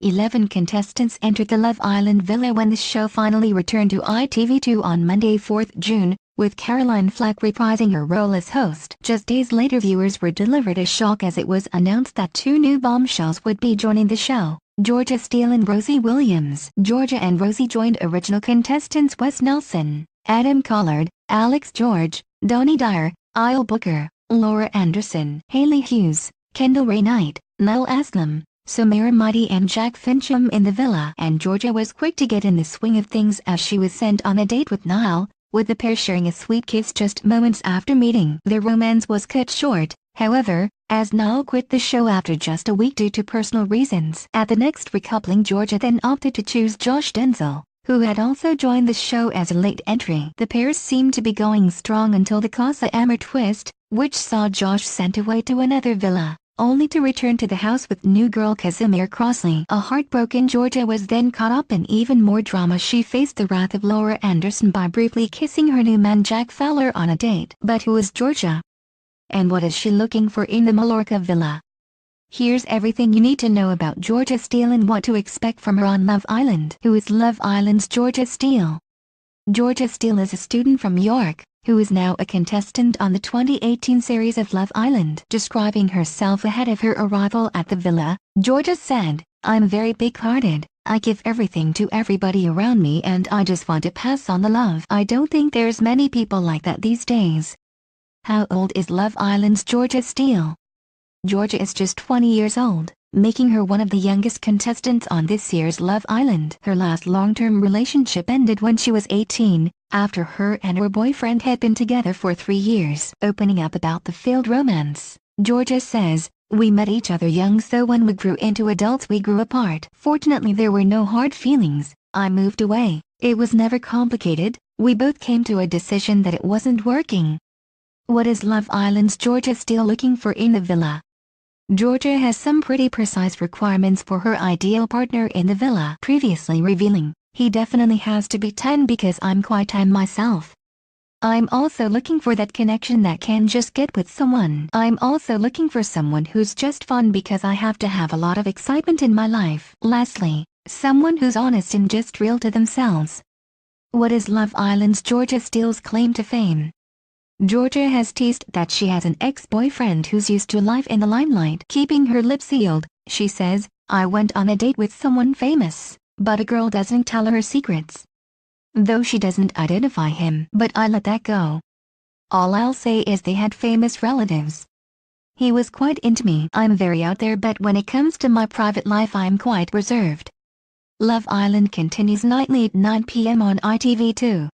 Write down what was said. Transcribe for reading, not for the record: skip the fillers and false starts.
11 contestants entered the Love Island villa when the show finally returned to ITV2 on Monday 4th June, with Caroline Flack reprising her role as host. Just days later, viewers were delivered a shock as it was announced that two new bombshells would be joining the show: Georgia Steele and Rosie Williams. Georgia and Rosie joined original contestants Wes Nelson, Adam Collard, Alex George, Donnie Dyer, Isle Booker, Laura Anderson, Haley Hughes, Kendall Ray Knight, Niall Aslam, Samira Mighty and Jack Fincham in the villa. And Georgia was quick to get in the swing of things as she was sent on a date with Niall, with the pair sharing a sweet kiss just moments after meeting. Their romance was cut short, however, as Niall quit the show after just a week due to personal reasons. At the next recoupling, Georgia then opted to choose Josh Denzel, who had also joined the show as a late entry. The pair seemed to be going strong until the Casa Amor twist, which saw Josh sent away to another villa, only to return to the house with new girl Casimir Crossley. A heartbroken Georgia was then caught up in even more drama. She faced the wrath of Laura Anderson by briefly kissing her new man Jack Fowler on a date. But who is Georgia? And what is she looking for in the Mallorca villa? Here's everything you need to know about Georgia Steele and what to expect from her on Love Island. Who is Love Island's Georgia Steele? Georgia Steele is a student from York, who is now a contestant on the 2018 series of Love Island. Describing herself ahead of her arrival at the villa, Georgia said, "I'm very big-hearted, I give everything to everybody around me and I just want to pass on the love. I don't think there's many people like that these days." How old is Love Island's Georgia Steele? Georgia is just 20 years old, making her one of the youngest contestants on this year's Love Island. Her last long-term relationship ended when she was 18, after her and her boyfriend had been together for 3 years. Opening up about the failed romance, Georgia says, "We met each other young, so when we grew into adults we grew apart. Fortunately there were no hard feelings, I moved away. It was never complicated, we both came to a decision that it wasn't working." What is Love Island's Georgia Steele looking for in the villa? Georgia has some pretty precise requirements for her ideal partner in the villa, previously revealing, "He definitely has to be 10 because I'm quite 10 myself. I'm also looking for that connection that can just get with someone. I'm also looking for someone who's just fun because I have to have a lot of excitement in my life. Lastly, someone who's honest and just real to themselves." What is Love Island's Georgia Steele's claim to fame? Georgia has teased that she has an ex-boyfriend who's used to life in the limelight. Keeping her lips sealed, she says, "I went on a date with someone famous, but a girl doesn't tell her secrets. Though she doesn't identify him, but I let that go. All I'll say is they had famous relatives. He was quite into me. I'm very out there, but when it comes to my private life I'm quite reserved." Love Island continues nightly at 9 p.m. on ITV2.